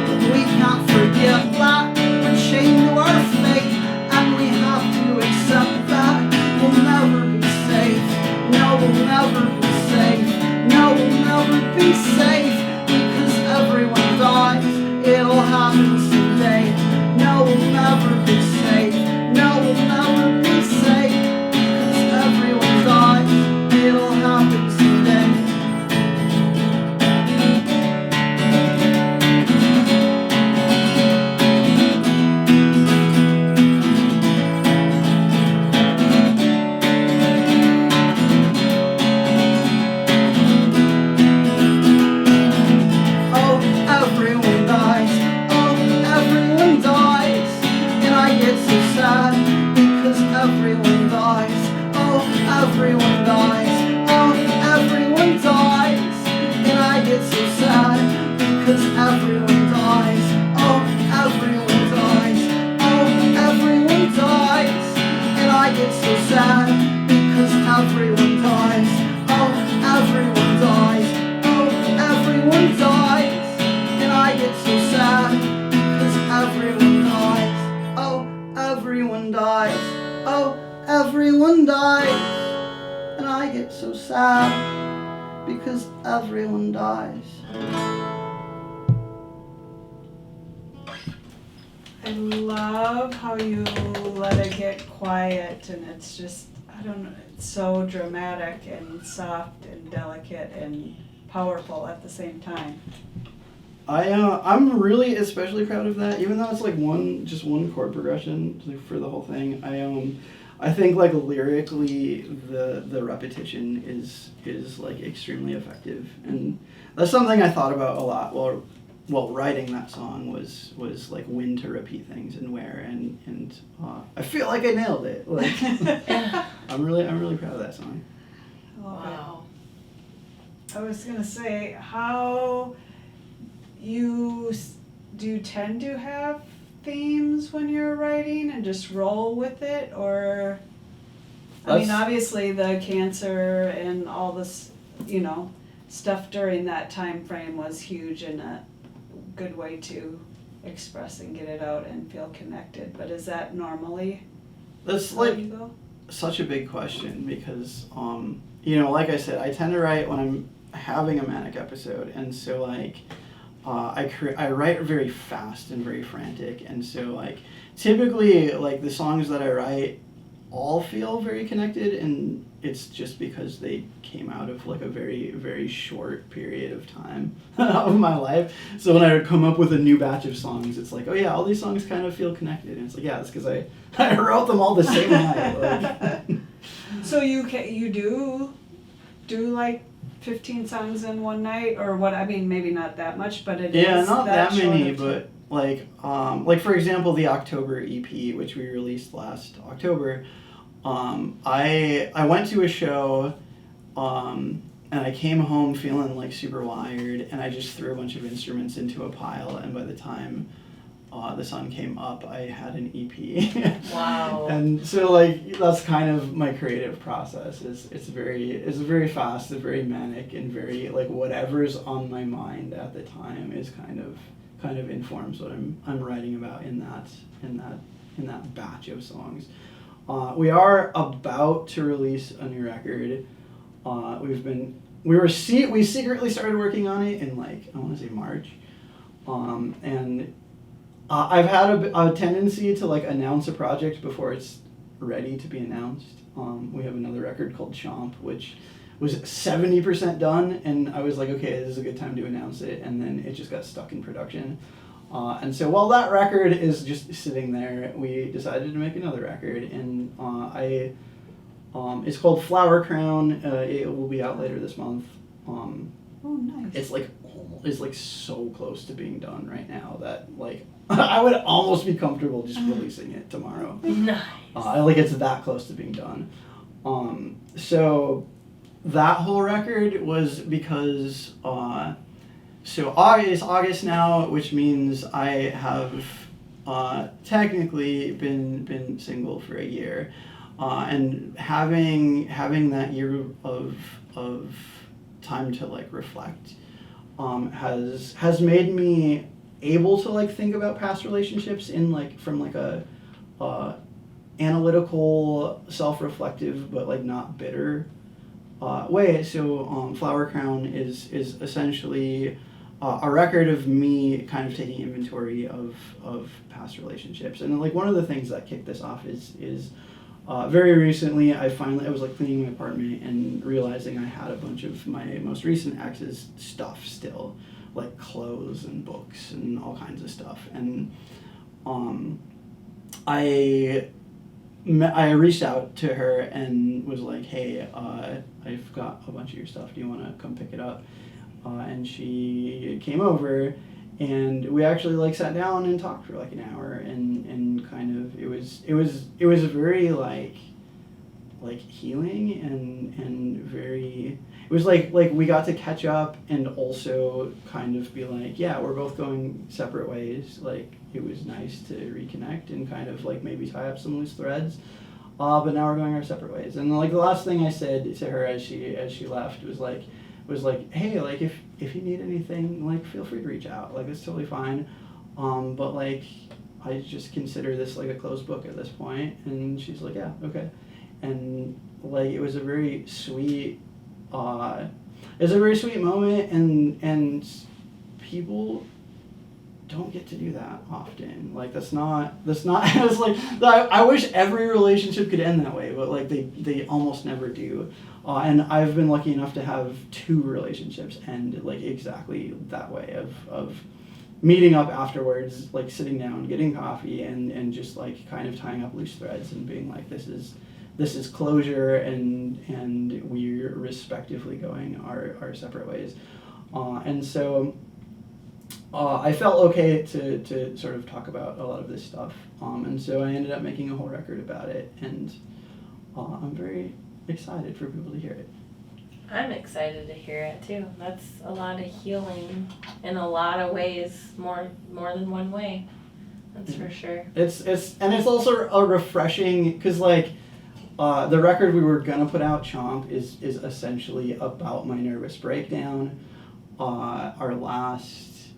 But we can't forget that, we're chained to our fate, and we have to accept that we'll never be safe. No, we'll never be safe. No, we'll never be safe, because everyone dies, it'll happen someday. No, we'll never be safe. No, we'll never be safe. and dies. I love how you let it get quiet, and it's just, I don't know, it's so dramatic and soft and delicate and powerful at the same time. I'm really especially proud of that, even though it's like just one chord progression for the whole thing. I think like lyrically the repetition is like extremely effective, and that's something I thought about a lot while writing that song was like when to repeat things and where, and I feel like I nailed it. Like I'm really proud of that song. Wow. I was gonna say, how do you tend to have themes when you're writing and just roll with it, or I mean, obviously the cancer and all this, stuff during that time frame was huge and a good way to express and get it out and feel connected, but is that normally That's how like you go? such a big question because like I said, I tend to write when I'm having a manic episode, and so like I write very fast and very frantic, and so like typically like the songs that I write all feel very connected, and it's just because they came out of like a very, very short period of time of my life. So when I would come up with a new batch of songs, it's like, oh yeah, all these songs kind of feel connected, and it's like, yeah, it's because I wrote them all the same night. Like. So you do like 15 songs in one night, or what? I mean, maybe not that much, but it is. Yeah, not that many, short of but like for example, the October EP, which we released last October, I went to a show, and I came home feeling like super wired, and I just threw a bunch of instruments into a pile, and by the time the sun came up, I had an EP. Wow. And so like that's kind of my creative process. It's very fast, it's very manic, and very like whatever's on my mind at the time is kind of informs what I'm writing about in that batch of songs. We are about to release a new record. We secretly started working on it in like I want to say March, and I've had a tendency to like announce a project before it's ready to be announced. We have another record called Chomp, which was 70% done, and I was like, okay, this is a good time to announce it, and then it just got stuck in production. And so while that record is just sitting there, we decided to make another record, and it's called Flower Crown. It will be out later this month. Oh, nice. It's like so close to being done right now that like I would almost be comfortable just releasing it tomorrow. Nice. Like it's that close to being done. So that whole record was because so August now, which means I have technically been single for a year, and having that year of time to like reflect has made me able to like think about past relationships in like from like a analytical, self-reflective, but like not bitter way. So Flower Crown is essentially a record of me kind of taking inventory of past relationships. And like one of the things that kicked this off is very recently I was like cleaning my apartment and realizing I had a bunch of my most recent ex's stuff still, like clothes and books and all kinds of stuff. And I reached out to her and was like, hey, I've got a bunch of your stuff. Do you want to come pick it up? And she came over, and we actually like sat down and talked for like an hour, and kind of it was very like healing and very, it was like we got to catch up and also kind of be like, yeah, we're both going separate ways. Like it was nice to reconnect and kind of like maybe tie up some loose threads. But now we're going our separate ways. And like the last thing I said to her as she left was like, hey, like if you need anything, like feel free to reach out. Like it's totally fine. But like I just consider this like a closed book at this point. And she's like, yeah, okay. And like it was a very sweet it's a very sweet moment, and people don't get to do that often. Like that's not it's like I wish every relationship could end that way, but like they almost never do. And I've been lucky enough to have 2 relationships end like exactly that way of meeting up afterwards, like sitting down, getting coffee, and just like kind of tying up loose threads and being like, this is closure, and we're respectively going our separate ways. And so I felt okay to sort of talk about a lot of this stuff. And so I ended up making a whole record about it, and I'm very excited for people to hear it. I'm excited to hear it too. That's a lot of healing in a lot of ways, more than one way. That's for sure. It's also a refreshing, because like the record we were gonna put out, Chomp, is essentially about my nervous breakdown. Our last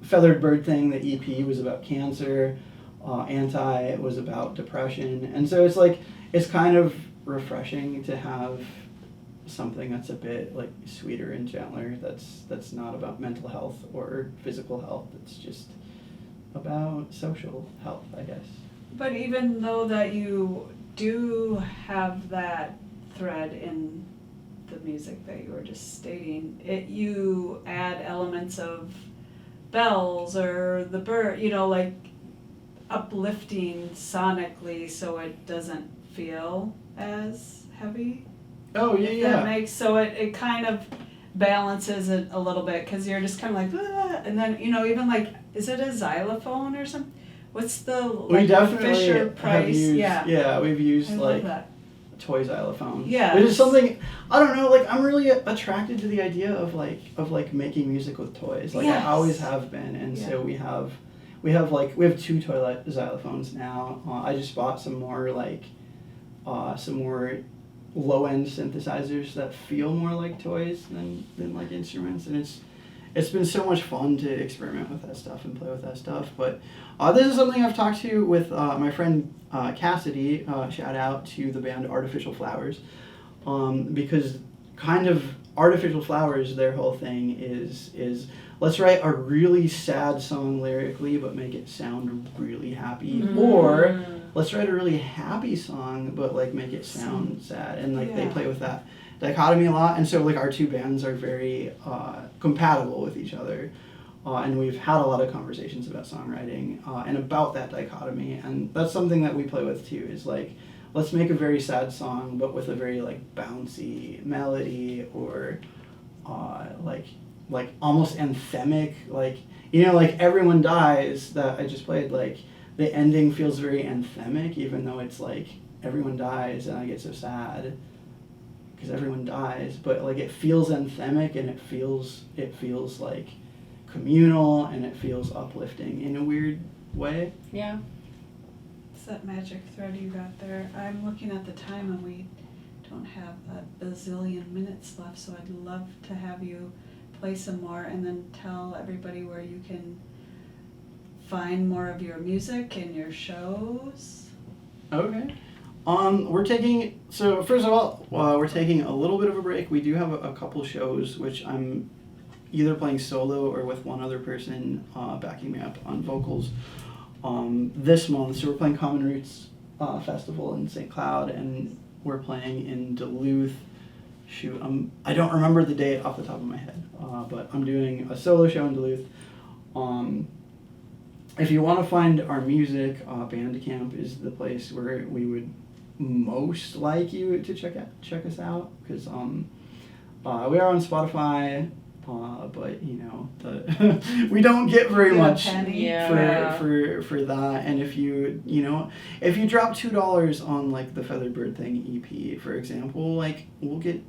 Feathered Bird Thing, the EP, was about cancer. Anti was about depression, and so it's kind of refreshing to have something that's a bit like sweeter and gentler, that's not about mental health or physical health. It's just about social health, I guess. But even though that you do have that thread in the music that you were just stating, you add elements of bells or the bird, like uplifting sonically, so it doesn't feel as heavy. Oh yeah, yeah. That makes so it kind of balances it a little bit, because you're just kind of like, ah, and then even like, is it a xylophone or something? What's the we definitely Fisher Price? We've used I like love that. toy xylophones. Yeah. Which is something, I don't know, like I'm really attracted to the idea of making music with toys. Like Yes. I always have been, and so we have 2 toy xylophones now. I just bought some more low-end synthesizers that feel more like toys than like instruments, and it's been so much fun to experiment with that stuff and play with that stuff. But this is something I've talked to with my friend Cassidy. Shout out to the band Artificial Flowers, because kind of Artificial Flowers, their whole thing is let's write a really sad song lyrically but make it sound really happy, or let's write a really happy song but like make it sound sad, and like they play with that dichotomy a lot. And so like our 2 bands are very compatible with each other, and we've had a lot of conversations about songwriting and about that dichotomy, and that's something that we play with too, is like, let's make a very sad song but with a very like bouncy melody, or like almost anthemic, like like Everyone Dies that I just played, like the ending feels very anthemic, even though it's like everyone dies and I get so sad because everyone dies, but like it feels anthemic, and it feels like communal, and it feels uplifting in a weird way. Yeah. It's that magic thread you got there. I'm looking at the time, and we don't have a bazillion minutes left, so I'd love to have you play some more and then tell everybody where you can find more of your music and your shows. Okay. First of all, we're taking a little bit of a break. We do have a couple shows which I'm either playing solo or with one other person backing me up on vocals this month. So we're playing Common Roots Festival in St. Cloud, and we're playing in Duluth. I don't remember the date off the top of my head, but I'm doing a solo show in Duluth. If you want to find our music, Bandcamp is the place where we would most like you to check us out, because we are on Spotify, but we don't get very much for that. And if you drop $2 on like the Feathered Bird Thing EP, for example, like we'll get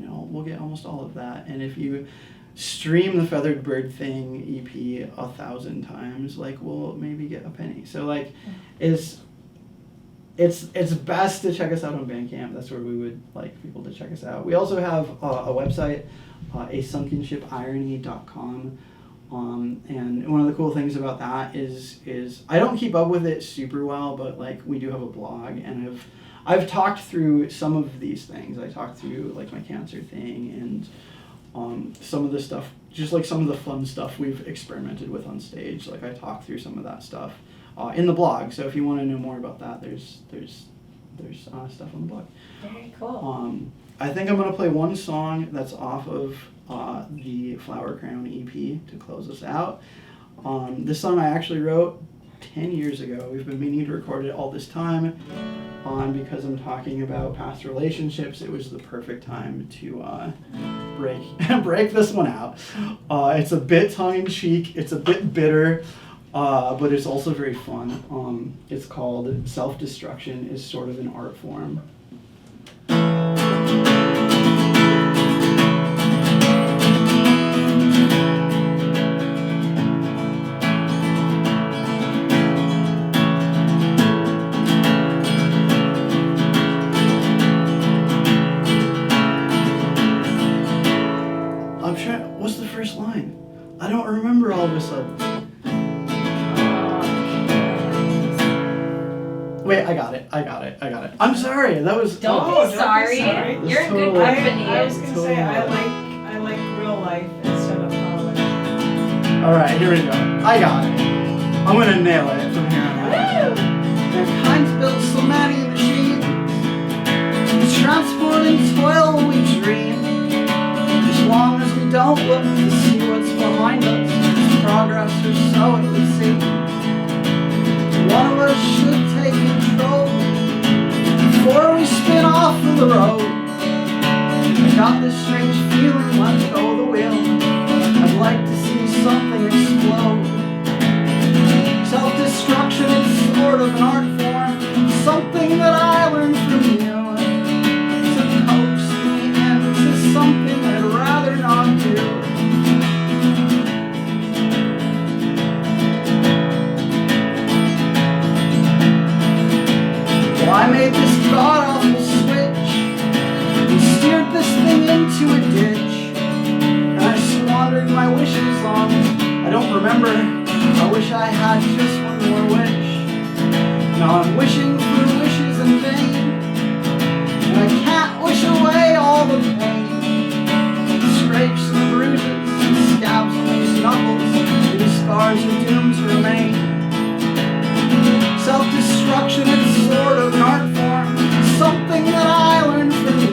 almost all of that. And if you stream the Feathered Bird Thing EP 1,000 times, like we'll maybe get a penny. So like it's best to check us out on Bandcamp. That's where we would like people to check us out. We also have a website, asunkenshipirony.com. And one of the cool things about that is I don't keep up with it super well, but like we do have a blog, and I've talked through some of these things. I talked through like my cancer thing and some of the stuff, just like some of the fun stuff we've experimented with on stage. Like I talked through some of that stuff in the blog. So if you want to know more about that, there's stuff on the blog. Very cool. I think I'm gonna play one song that's off of the Flower Crown EP to close us out. This song I actually wrote 10 years ago. We've been meaning to record it all this time. Because I'm talking about past relationships, it was the perfect time to break this one out. It's a bit tongue-in-cheek, it's a bit bitter, but it's also very fun. It's called Self-Destruction is Sort of an Art Form. What's the first line? I don't remember all of a sudden. Wait, I got it. I'm sorry. That was. Don't be sorry. sorry. You're in good Totally. company. I was gonna say I like real life instead of Hollywood. Alright, here we go. I got it. I'm gonna nail it from here on out. Mankind's built so many machines, transporting toil we dream. As long as we don't look to see what's behind us, progress or so it would seem. One of us should take control before we spin off of the road. I got this strange feeling, let go of the wheel. I'd like to see something explode. Self-destruction is sort of an art form, something that I learned from you. To coax me into something I'd rather not do. Well, I made this god-awful switch and steered this thing into a ditch. And I squandered my wishes on, I don't remember, I wish I had just one more wish. Now I'm wishing for wishes in vain, and I can't wish away all the pain. Scrapes and bruises and scabs on these knuckles, these scars are doomed to remain. Self-destruction is sort of an art form, something that I learned from you.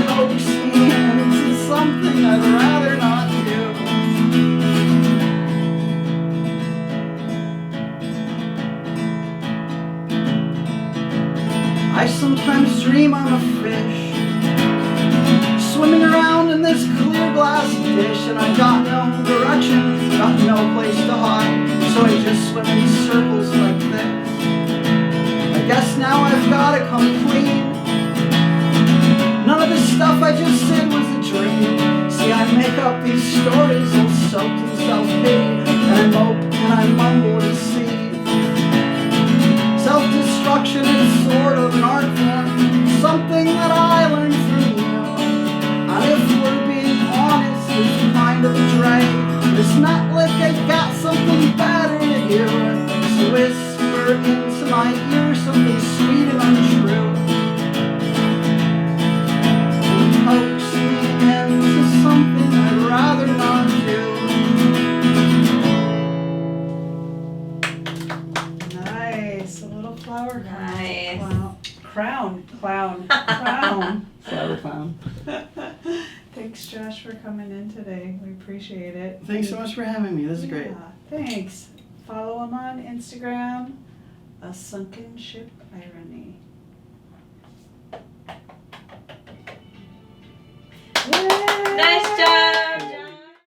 Coax me into something I'd rather not do. I sometimes dream I'm a fish, swimming around in this clear glass dish, and I got no direction, got no place to hide, so I just swim in circles like this. I guess now I've gotta come clean. None of the stuff I just did was a dream. See, I make up these stories all soaked in self-pity, and I mope and I mumble and see. Self-destruction is sort of an art form, something that I learned from you. And if we're being honest, it's kind of a drag. It's not like I got something better to do. So whisper into my ear something sweet and untrue. And coax me into something I'd rather not do. Nice, a little flower Nice. crown. Clown. Flower clown. Thanks, Josh, for coming in today. We appreciate it. Thanks so much for having me. This is great. Yeah, thanks. Follow him on Instagram, A Sunken Ship Irony. Nice job.